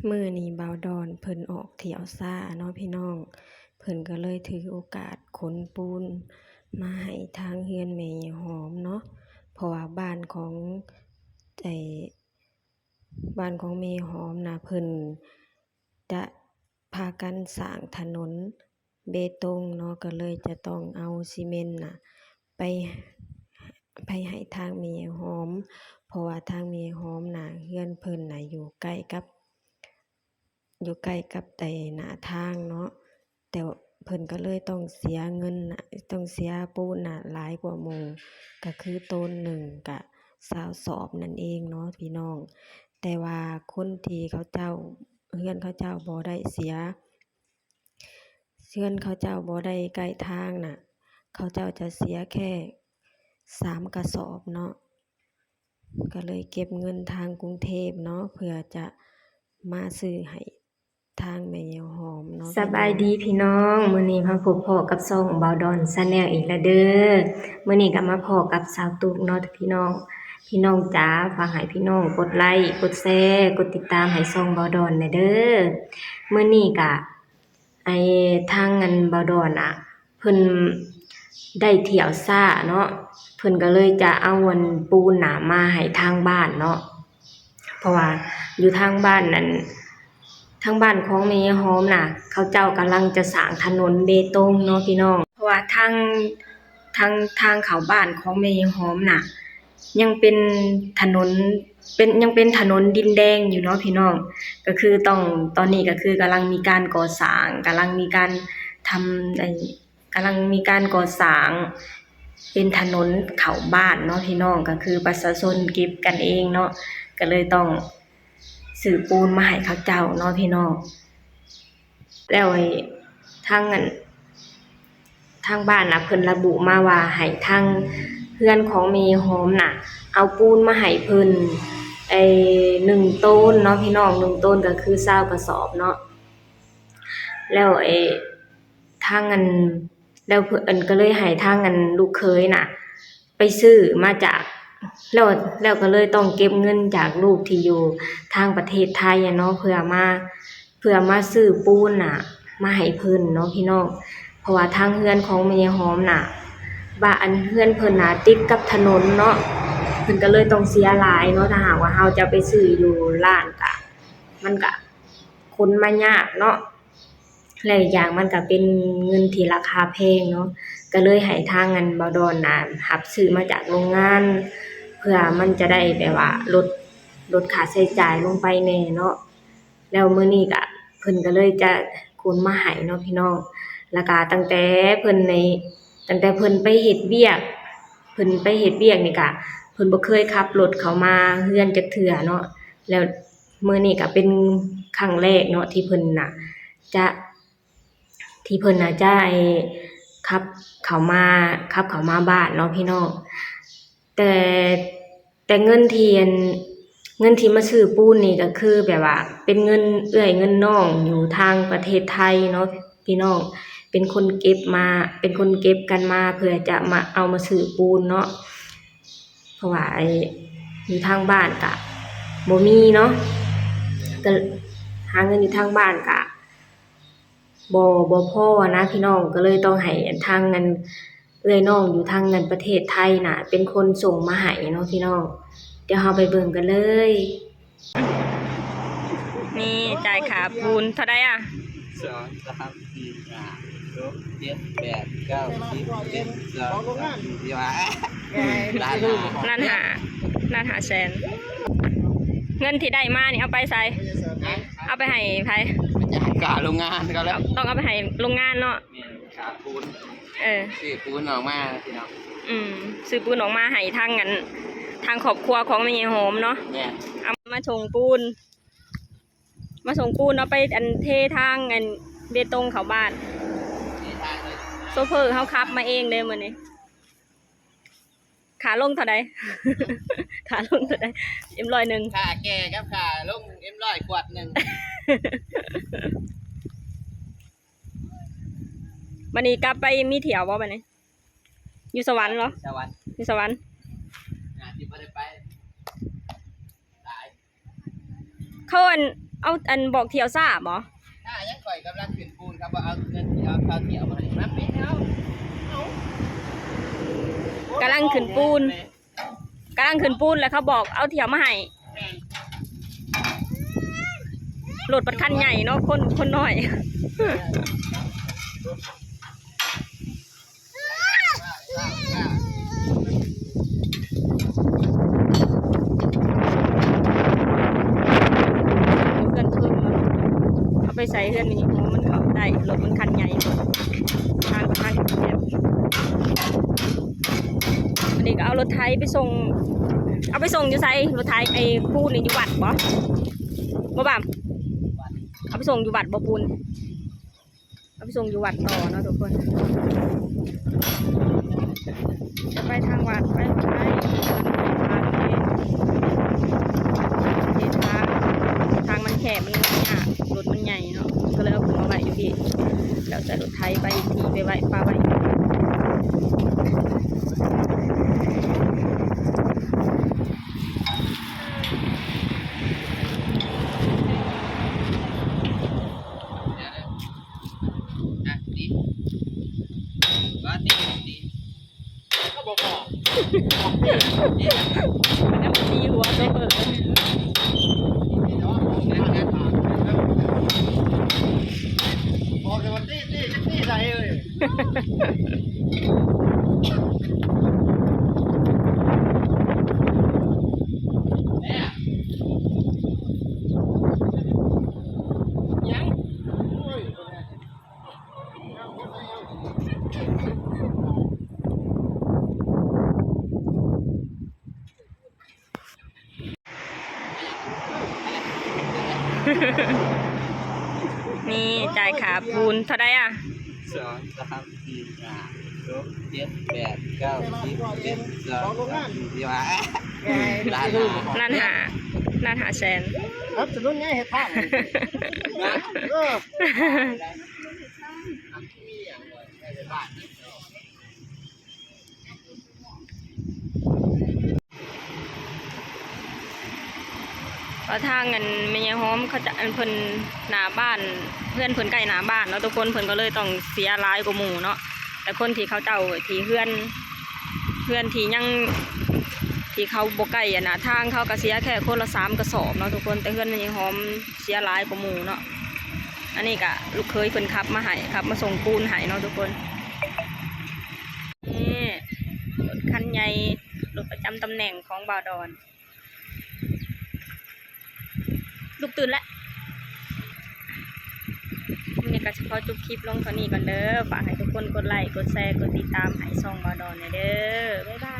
มื้อนี้บ่าวดอนเพิ่นออกเที่ยวช้าเนาะพี่น้องเพิ่นก็เลยถือโอกาสขนปูนมาให้ทางเรือนแม่ยายหอมเนาะเพราะว่าบ้านของแม่ยายหอมน่ะเพิ่นจะพากันสร้างถนนเบตงเนาะก็เลยจะต้องเอาซีเมนต์น่ะไปให้ทางแม่ยายหอมเพราะว่าทางแม่ยายหอมน่ะเรือนเพิ่นน่ะอยู่ใกล้กับหน้าทางเนาะแต่เพิ่นก็เลยต้องเสียเงินน่ะต้องเสียปูนน่ะหลายกว่าหมู่ก็คือต้นหนึ่งก็20 ศอกนั่นเองเนาะพี่น้องแต่ว่าคนที่เขาเจ้าเรือนเขาเจ้าบ่ได้เสียเรือนเขาเจ้าบ่ได้ใกล้ทางน่ะเขาเจ้าจะเสียแค่3 กระสอบเนาะก็เลยเก็บเงินทางกรุงเทพเนาะเพื่อจะมาซื้อให้ทางแม่ยายหอมเนาะ สบายดีพี่น้องมื้อนี้มาพบพ่อกับช่องบ่าวดอนชาแนลอีกแล้วเด้อมื้อนี้ก็มาพ้อกับสาวตุ๊กเนาะพี่น้องจ๋าฝากให้พี่น้องกดไลค์กดแชร์กดติดตามให้ช่องบ่าวดอนหน่อยเด้อมื้อนี้ก็ทางอันบ่าวดอนเพิ่นได้เที่ยวช้าเนาะเพิ่นก็เลยจะเอาวันปูนมาให้ทางบ้านเนาะเพราะว่าอยู่ทางบ้านนั้นทางบ้านของแม่ยายหอมน่ะเขาเจ้ากำลังจะสร้างถนนเบตงเนาะพี่น้องเพราะว่าทางเข้าบ้านของแม่ยายหอมน่ะยังเป็นถนนยังเป็นถนนดินแดงอยู่เนาะพี่น้องก็คือตอนนี้ก็คือกำลังมีการก่อสร้างกำลังมีการทำกำลังมีการก่อสร้างเป็นถนนเข้าบ้านเนาะพี่น้องก็คือประชาชนเก็บกันเองเนาะก็เลยต้องซื้อปูนมาให้เขาเจ้าเนาะพี่น้องแล้วทางบ้านเพิ่นระบุมาว่าให้ทางเพื่อนของแม่หอมเอาปูนมาให้เพิ่น1 ต้นเนาะพี่น้อง1 ต้นก็คือ20 กระสอบเนาะแล้วทางแล้วเพิ่นก็เลยให้ทางลูกเขยไปซื้อมาจากแล้วก็เลยต้องเก็บเงินจากลูกที่อยู่ทางประเทศไทยเนาะเพื่อมาซื้อปูนมาให้เพิ่นเนาะพี่น้องเพราะว่าทางเรือนของแม่ยายหอมบ้านเรือนเพิ่นติดกับถนนเนาะเพิ่นก็เลยต้องเสียหลายเนาะถ้าหากว่าเฮาจะไปซื้ออยู่ร้านก็มันก็ขนมายากเนาะและอีกอย่างมันก็เป็นเงินที่ราคาแพงเนาะก็เลยให้ทางบ่าวดอนรับซื้อมาจากโรงงานเพื่อมันจะได้แบบว่าลดค่าใช้จ่ายลงไปแหน่เนาะแล้วมื้อนี้ก็เพิ่นก็เลยจะขนมาให้เนาะพี่น้องแล้วก็ตั้งแต่เพิ่นไปเฮ็ดเวียกนี่ก็เพิ่นบ่เคยขับรถเข้ามาเรือนจักเทื่อเนาะแล้วมื้อนี้ก็เป็นครั้งแรกเนาะที่เพิ่นจะขับเข้ามาบ้านเนาะพี่น้องแต่เงินที่มาซื้อปูนนี่ก็คือแบบว่าเป็นเงินเอื้อยเงินน้องอยู่ทางประเทศไทยเนาะพี่น้องเป็นคนเก็บกันมาเพื่อจะมาเอามาซื้อปูนเนาะเพราะว่าอยู่ทางบ้านก็บ่มีเนาะก็หาเงินอยู่ทางบ้านก็บ่พอนะพี่น้องก็เลยต้องให้ทางเอื้อยน้องอยู่ทางประเทศไทยเป็นคนส่งมาให้เนาะพี่น้องเดี๋ยวเราไปเบิ่งกันเลยนี่จ่ายค่าปูนเท่าใด2 3 4 5 6 7 8 9 10 11 12 13 ล้านหาแสนเงินที่ได้มานี่เอาไปใส่เอาไปให้ไผ จะให้กาโรงงานก็แล้ว ต้องเอาไปให้โรงงานเนาะขาปูนซื้อปูนออกมาพี่น้องซื้อปูนออกมาให้ทางครอบครัวของแม่ยายหอมเนาะเอามาส่งปูนเอาไปเททางเบตงเข้าบ้านโซเฟอร์เขาขับมาเองเลยมื้อนี้ขาลงเท่าใด ขาลงเท่าใด100ขาแก่ครับขาลง100ขวดนึงบัดนี้กลับไปมีเที่ยวบ่บัดนี้อยู่สวรรค์เหรออยู่สวรรค์ที่บ่ได้ไปตายเขา เอาอันบอกเที่ยวซ่าบ่ ถ้ายังก่อยกำลังขึ้นปูนครับว่าเอาเงินเอาเที่ยวมาให้มาเป็นเอา กำลังขึ้นปูนแล้วเขาบอกเอาเที่ยวมาให้รถปัดคันใหญ่เนาะคนน้อยเพื่อนเพิ่มเอาไปใส่เพื่อนนี่มันเข้าได้รถมันคันใหญ่ทางแคบวันนี้ก็เอารถไถไปส่งอยู่ไสรถไถไอ้ปูนนี่อยู่วัดบ่บ่ามเอาไปส่งอยู่วัดบ่ปูนเอาไปส่งอยู่วัดต่อเนาะทุกคนจะไปทางวัดไปทางมันแคบมันยากรถมันใหญ่เนาะก็เลยเอาขึ้นมาไว้อยู่พี่แล้วจะรถไถไปทีไปไว้ปลาไว้ก็บอกบอก แล้วมันตีหัวตัวเปิดบอกเลยว่าตีใส่เลย นี่จ่ายขาปูนเท่าไดอ่ะ2 3 4 5 6 7 8 9 10 11 12 13 14ล้านหาแสน ครับสนุนไงเฮ็ดทางเออ เพราะทางเงินแม่ยายหอมเขาจะอันเพิ่นหน้าบ้านเพื่อนเพิ่นใกล้หน้าบ้านเนาะทุกคนเพิ่นก็เลยต้องเสียหลายกว่าหมู่เนาะแต่คนที่เขาเจ้าที่เพื่อนที่ยังที่เขาบ่ใกล้อ่ะนะทางเขาก็เสียแค่คนละ3กระสอบเนาะทุกคนแต่เพื่อนแม่ยายหอมเสียหลายกว่าหมู่เนาะอันนี้ก็ลูกเคยเพิ่นขับมาให้ขับมาส่งปูนให้เนาะทุกคนนี่รถคันใหญ่รถประจำตำแหน่งของบ่าวดอนลูกตื่นแล้ววันนี้ก็เฉพาะจุดคลิปลงเท่านี้ก่อนเด้อฝากให้ทุกคนกดไลค์กดแชร์กดติดตามให้ช่องบ่าวดอนเด้อบ๊ายบาย